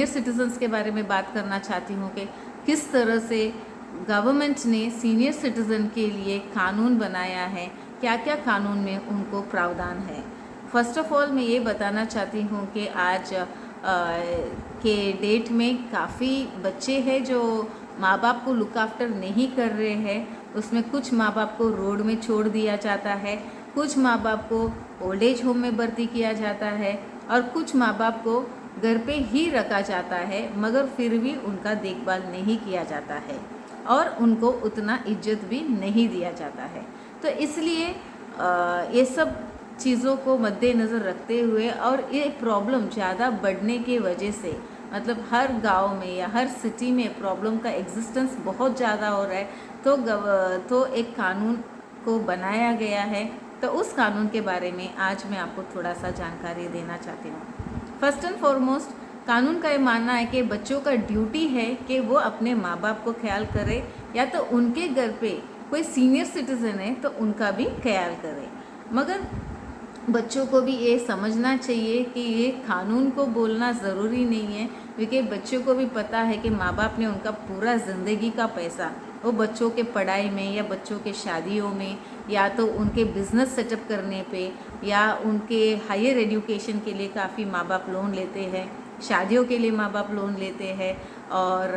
Senior citizens के बारे में बात करना चाहती हूँ कि किस तरह से गवर्नमेंट ने सीनियर सिटीज़न के लिए कानून बनाया है, क्या क्या कानून में उनको प्रावधान है। फर्स्ट ऑफ ऑल मैं ये बताना चाहती हूँ कि आज के डेट में काफ़ी बच्चे हैं जो माँ बाप को लुक आफ्टर नहीं कर रहे हैं। उसमें कुछ माँ बाप को रोड में छोड़ दिया जाता है, कुछ माँ बाप को ओल्ड एज होम में भर्ती किया जाता है और कुछ माँ बाप को घर पे ही रखा जाता है, मगर फिर भी उनका देखभाल नहीं किया जाता है और उनको उतना इज्जत भी नहीं दिया जाता है। तो इसलिए ये सब चीज़ों को मद्देनज़र रखते हुए और ये प्रॉब्लम ज़्यादा बढ़ने के वजह से, मतलब हर गांव में या हर सिटी में प्रॉब्लम का एग्जिस्टेंस बहुत ज़्यादा हो रहा है, तो एक कानून को बनाया गया है। तो उस कानून के बारे में आज मैं आपको थोड़ा सा जानकारी देना चाहती हूँ। फर्स्ट एंड फॉरमोस्ट, कानून का ये मानना है कि बच्चों का ड्यूटी है कि वो अपने माँ बाप को ख्याल करे, या तो उनके घर पे कोई सीनियर सिटीज़न है तो उनका भी ख्याल करे। मगर बच्चों को भी ये समझना चाहिए कि ये कानून को बोलना ज़रूरी नहीं है, क्योंकि बच्चों को भी पता है कि माँ बाप ने उनका पूरा ज़िंदगी का पैसा वो बच्चों के पढ़ाई में या बच्चों के शादियों में या तो उनके बिज़नेस सेटअप करने पे या उनके हायर एजुकेशन के लिए काफ़ी माँ बाप लोन लेते हैं, शादियों के लिए माँ बाप लोन लेते हैं और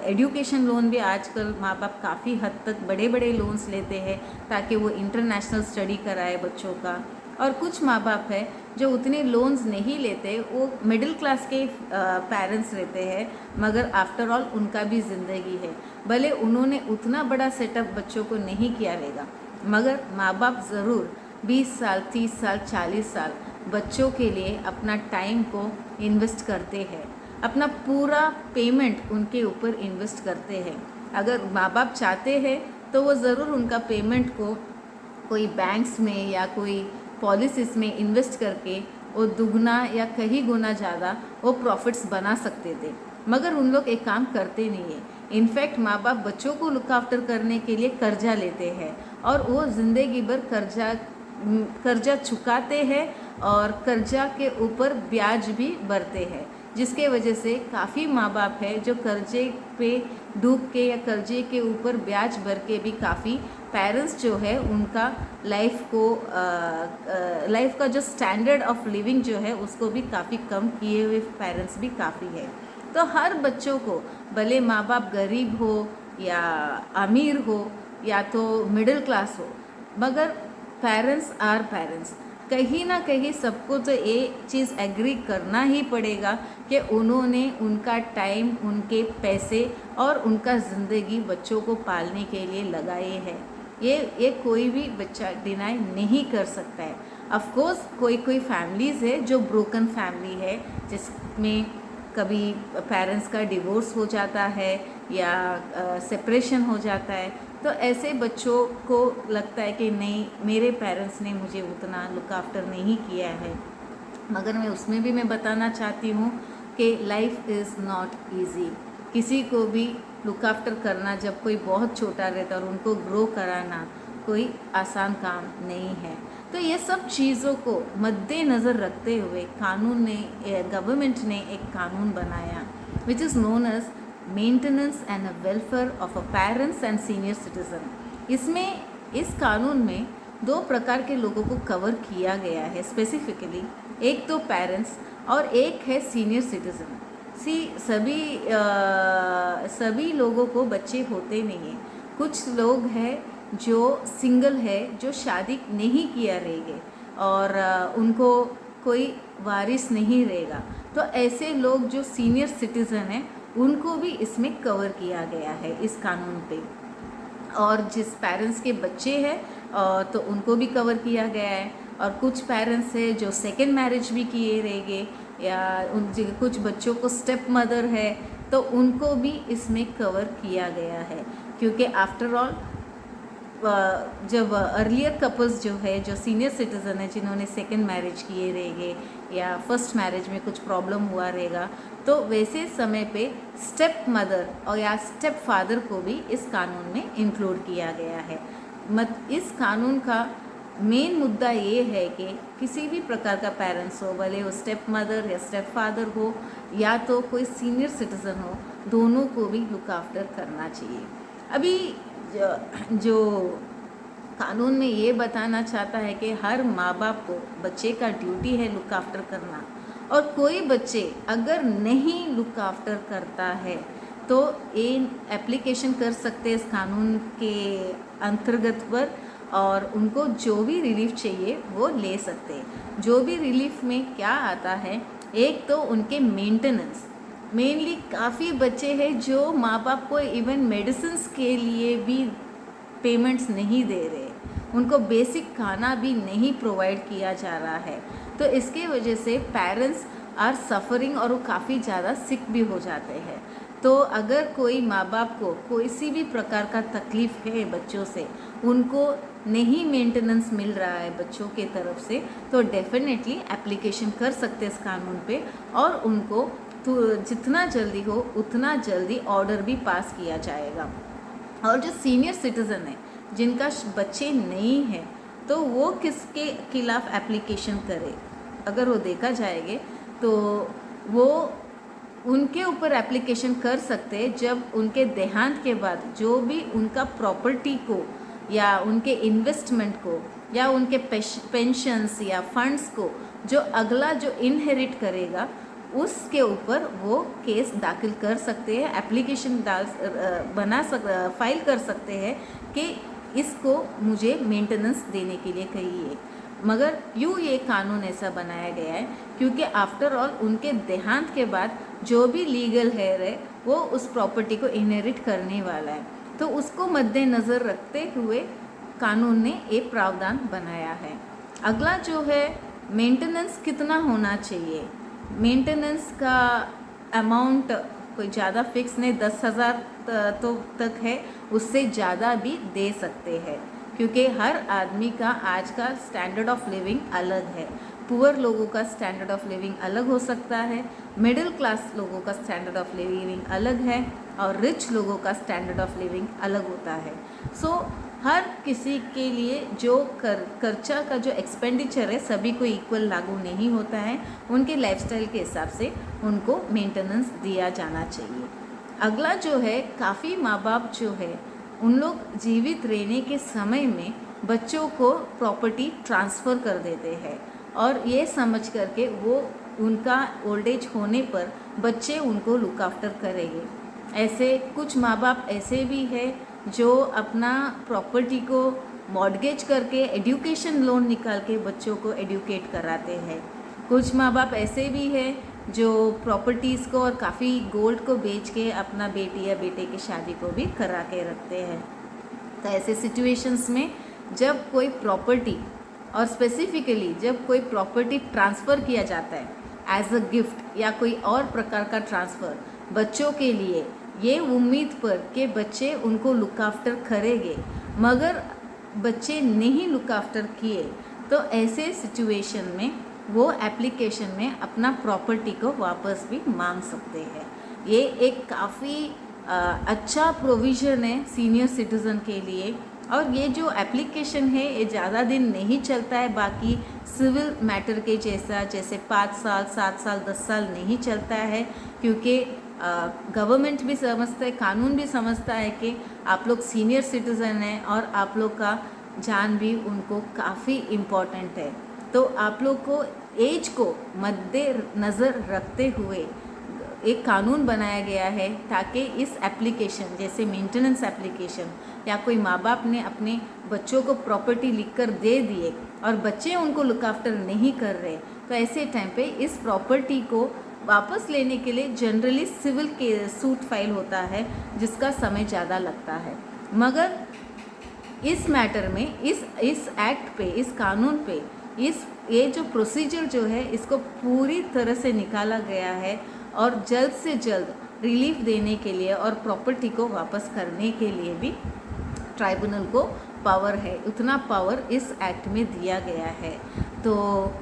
एजुकेशन लोन भी आजकल माँ बाप काफ़ी हद तक बड़े बड़े लोन्स लेते हैं ताकि वो इंटरनेशनल स्टडी कराए बच्चों का। और कुछ माँ बाप है जो उतने लोन्स नहीं लेते, वो मिडिल क्लास के पेरेंट्स रहते हैं, मगर आफ्टर ऑल उनका भी ज़िंदगी है। भले उन्होंने उतना बड़ा सेटअप बच्चों को नहीं किया रहेगा, मगर माँ बाप ज़रूर 20 साल 30 साल 40 साल बच्चों के लिए अपना टाइम को इन्वेस्ट करते हैं, अपना पूरा पेमेंट उनके ऊपर इन्वेस्ट करते हैं। अगर माँ बाप चाहते हैं तो वो ज़रूर उनका पेमेंट को कोई बैंक्स में या कोई पॉलिसीज़ में इन्वेस्ट करके वो दुगना या कहीं गुना ज़्यादा वो प्रॉफिट्स बना सकते थे, मगर उन लोग एक काम करते नहीं है। इनफैक्ट माँ बाप बच्चों को लुक आफ्टर करने के लिए कर्जा लेते हैं और वो ज़िंदगी भर कर्जा चुकाते हैं और कर्जा के ऊपर ब्याज भी भरते हैं, जिसके वजह से काफ़ी माँ बाप है जो कर्जे पे डूब के या कर्जे के ऊपर ब्याज भर के भी काफ़ी पेरेंट्स जो है उनका लाइफ का जो स्टैंडर्ड ऑफ लिविंग जो है उसको भी काफ़ी कम किए हुए पेरेंट्स भी काफ़ी है। तो हर बच्चों को, भले माँ बाप गरीब हो या अमीर हो या तो मिडिल क्लास हो, मगर पेरेंट्स आर पेरेंट्स, कहीं ना कहीं सबको तो ये चीज़ एग्री करना ही पड़ेगा कि उन्होंने उनका टाइम, उनके पैसे और उनका ज़िंदगी बच्चों को पालने के लिए लगाए हैं। ये कोई भी बच्चा डिनाई नहीं कर सकता है। ऑफ कोर्स कोई फैमिलीज़ है जो ब्रोकन फैमिली है, जिसमें कभी पेरेंट्स का डिवोर्स हो जाता है या सेपरेशन हो जाता है, तो ऐसे बच्चों को लगता है कि नहीं, मेरे पेरेंट्स ने मुझे उतना लुक आफ्टर नहीं किया है। मगर मैं उसमें भी मैं बताना चाहती हूँ कि लाइफ इज़ नॉट ईजी। किसी को भी लुक आफ्टर करना जब कोई बहुत छोटा रहता है और उनको ग्रो कराना कोई आसान काम नहीं है। तो ये सब चीज़ों को मद्देनज़र रखते हुए गवर्नमेंट ने एक कानून बनाया which is known as maintenance and welfare of a parents and senior citizen. इस कानून में 2 प्रकार के लोगों को कवर किया गया है स्पेसिफिकली। एक तो पेरेंट्स और एक है सीनियर सिटीज़न। सभी लोगों को बच्चे होते नहीं हैं। कुछ लोग हैं जो सिंगल है, जो शादी नहीं किया रहेंगे और उनको कोई वारिस नहीं रहेगा, तो ऐसे लोग जो सीनियर सिटीज़न हैं उनको भी इसमें कवर किया गया है इस कानून पे। और जिस पेरेंट्स के बच्चे हैं तो उनको भी कवर किया गया है। और कुछ पेरेंट्स है जो सेकेंड मैरिज भी किए रहेंगे या कुछ बच्चों को स्टेप मदर है तो उनको भी इसमें कवर किया गया है, क्योंकि आफ्टर ऑल जब अर्लियर कपल्स जो है, जो सीनियर सिटीज़न है, जिन्होंने सेकेंड मैरिज किए रहेंगे या फर्स्ट मैरिज में कुछ प्रॉब्लम हुआ रहेगा, तो वैसे समय पे स्टेप मदर और या स्टेप फादर को भी इस कानून में इंक्लूड किया गया है। इस कानून का मेन मुद्दा ये है कि किसी भी प्रकार का पेरेंट्स हो, भले वो स्टेप मदर या स्टेप फादर हो या तो कोई सीनियर सिटीज़न हो, दोनों को भी लुक आफ्टर करना चाहिए। अभी जो कानून में ये बताना चाहता है कि हर माँ बाप को बच्चे का ड्यूटी है लुक आफ्टर करना, और कोई बच्चे अगर नहीं लुक आफ्टर करता है तो ये एप्लीकेशन कर सकते हैं इस कानून के अंतर्गत पर, और उनको जो भी रिलीफ चाहिए वो ले सकते हैं। जो भी रिलीफ में क्या आता है, एक तो उनके मेंटेनेंस, मेनली काफ़ी बच्चे हैं जो माँ बाप को इवन मेडिसिन्स के लिए भी पेमेंट्स नहीं दे रहे, उनको बेसिक खाना भी नहीं प्रोवाइड किया जा रहा है। तो इसके वजह से पेरेंट्स आर सफ़रिंग और वो काफ़ी ज़्यादा सिक भी हो जाते हैं। तो अगर कोई माँ बाप को कोई सी भी प्रकार का तकलीफ़ है बच्चों से, उनको नहीं मेंटेनेंस मिल रहा है बच्चों के तरफ से, तो डेफिनेटली एप्लीकेशन कर सकते हैं इस कानून पे, और उनको तो जितना जल्दी हो उतना जल्दी ऑर्डर भी पास किया जाएगा। और जो सीनियर सिटीज़न है जिनका बच्चे नहीं हैं, तो वो किसके खिलाफ एप्लीकेशन करे, अगर वो देखा जाएगा तो वो उनके ऊपर एप्लीकेशन कर सकते हैं जब उनके देहांत के बाद जो भी उनका प्रॉपर्टी को या उनके इन्वेस्टमेंट को या उनके पेंशन्स या फंड्स को जो अगला जो इनहेरिट करेगा उसके ऊपर वो केस दाखिल कर सकते हैं, एप्लीकेशन फाइल कर सकते हैं कि इसको मुझे मेंटेनेंस देने के लिए कहिए। मगर यूँ ये कानून ऐसा बनाया गया है क्योंकि आफ्टर ऑल उनके देहांत के बाद जो भी लीगल हेयर है वो उस प्रॉपर्टी को इनहेरिट करने वाला है, तो उसको मद्देनज़र रखते हुए कानून ने एक प्रावधान बनाया है। अगला जो है मेंटेनेंस कितना होना चाहिए। मेंटेनेंस का अमाउंट कोई ज़्यादा फिक्स नहीं, 10,000 तो तक है, उससे ज़्यादा भी दे सकते हैं क्योंकि हर आदमी का आज का स्टैंडर्ड ऑफ लिविंग अलग है। पुअर लोगों का स्टैंडर्ड ऑफ लिविंग अलग हो सकता है, मिडिल क्लास लोगों का स्टैंडर्ड ऑफ लिविंग अलग है, और रिच लोगों का स्टैंडर्ड ऑफ लिविंग अलग होता है। सो हर किसी के लिए जो खर्चा का जो एक्सपेंडिचर है सभी को इक्वल लागू नहीं होता है, उनके लाइफस्टाइल के हिसाब से उनको मेंटेनेंस दिया जाना चाहिए। अगला जो है, काफ़ी माँ बाप जो है उन लोग जीवित रहने के समय में बच्चों को प्रॉपर्टी ट्रांसफ़र कर देते हैं, और ये समझ करके वो उनका ओल्ड एज होने पर बच्चे उनको लुक आफ्टर करेंगे। ऐसे कुछ माँ बाप ऐसे भी है जो अपना प्रॉपर्टी को मॉर्गेज करके एजुकेशन लोन निकाल के बच्चों को एडुकेट कराते हैं। कुछ माँ बाप ऐसे भी है जो प्रॉपर्टीज़ को और काफ़ी गोल्ड को बेच के अपना बेटी या बेटे की शादी को भी करा के रखते हैं। तो ऐसे सिचुएशंस में जब कोई प्रॉपर्टी, और स्पेसिफिकली जब कोई प्रॉपर्टी ट्रांसफ़र किया जाता है एज अ गिफ्ट या कोई और प्रकार का ट्रांसफ़र बच्चों के लिए, ये उम्मीद पर कि बच्चे उनको लुक आफ्टर करेंगे, मगर बच्चे नहीं लुक आफ्टर किए, तो ऐसे सिचुएशन में वो एप्लीकेशन में अपना प्रॉपर्टी को वापस भी मांग सकते हैं। ये एक काफ़ी अच्छा प्रोविज़न है सीनियर सिटीज़न के लिए, और ये जो एप्लीकेशन है ये ज़्यादा दिन नहीं चलता है, बाकी सिविल मैटर के जैसा जैसे 5 साल 7 साल 10 साल नहीं चलता है, क्योंकि गवर्नमेंट भी समझता है, कानून भी समझता है कि आप लोग सीनियर सिटीज़न हैं और आप लोग का जान भी उनको काफ़ी इम्पॉर्टेंट है। तो आप लोग को एज को मद्देनज़र रखते हुए एक कानून बनाया गया है ताकि इस एप्लीकेशन जैसे मेंटेनेंस एप्लीकेशन, या कोई माँ बाप ने अपने बच्चों को प्रॉपर्टी लिखकर दे दिए और बच्चे उनको लुक आफ्टर नहीं कर रहे, तो ऐसे टाइम पे इस प्रॉपर्टी को वापस लेने के लिए जनरली सिविल के सूट फाइल होता है जिसका समय ज़्यादा लगता है। मगर इस मैटर में इस एक्ट पे, इस कानून पे, ये जो प्रोसीजर जो है इसको पूरी तरह से निकाला गया है, और जल्द से जल्द रिलीफ देने के लिए और प्रॉपर्टी को वापस करने के लिए भी ट्राइब्यूनल को पावर है, उतना पावर इस एक्ट में दिया गया है। तो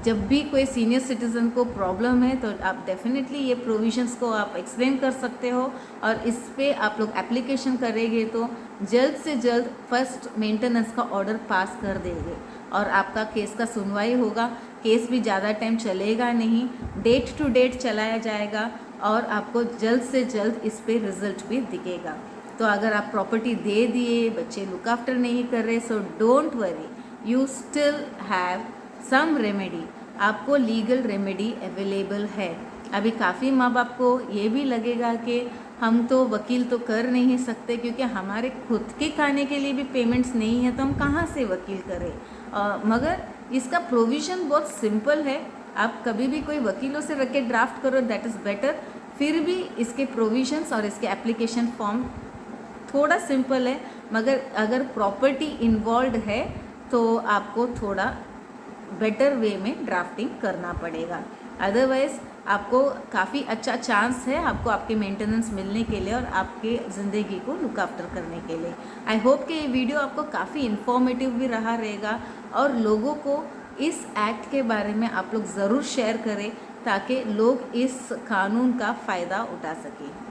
जब भी कोई सीनियर सिटीज़न को प्रॉब्लम है तो आप डेफिनेटली ये प्रोविजंस को आप एक्सप्लेन कर सकते हो, और इस पे आप लोग एप्लीकेशन करेंगे तो जल्द से जल्द फर्स्ट मेंटेनेंस का ऑर्डर पास कर देंगे और आपका केस का सुनवाई होगा। केस भी ज़्यादा टाइम चलेगा नहीं, डेट टू डेट चलाया जाएगा और आपको जल्द से जल्द इस पे रिजल्ट भी दिखेगा। तो अगर आप प्रॉपर्टी दे दिए, बच्चे लुक आफ्टर नहीं कर रहे, so don't worry, you still have some remedy, आपको लीगल रेमेडी अवेलेबल है। अभी काफ़ी माँ बाप को ये भी लगेगा कि हम तो वकील तो कर नहीं सकते क्योंकि हमारे खुद के खाने के लिए भी पेमेंट्स नहीं है, तो हम कहाँ से वकील करें। मगर इसका प्रोविज़न बहुत सिंपल है, आप कभी भी कोई वकीलों से रख के ड्राफ्ट करो, दैट इज़ बेटर। फिर भी इसके प्रोविजंस और इसके एप्लीकेशन फॉर्म थोड़ा सिंपल है, मगर अगर प्रॉपर्टी इन्वॉल्व है तो आपको थोड़ा बेटर वे में ड्राफ्टिंग करना पड़ेगा। अदरवाइज़ आपको काफ़ी अच्छा चांस है आपको आपके मेंटेनेंस मिलने के लिए और आपके ज़िंदगी को लुक आफ्टर करने के लिए। आई होप कि ये वीडियो आपको काफ़ी इन्फॉर्मेटिव भी रहा रहेगा और लोगों को इस एक्ट के बारे में आप लोग ज़रूर शेयर करें ताकि लोग इस कानून का फ़ायदा उठा सकें।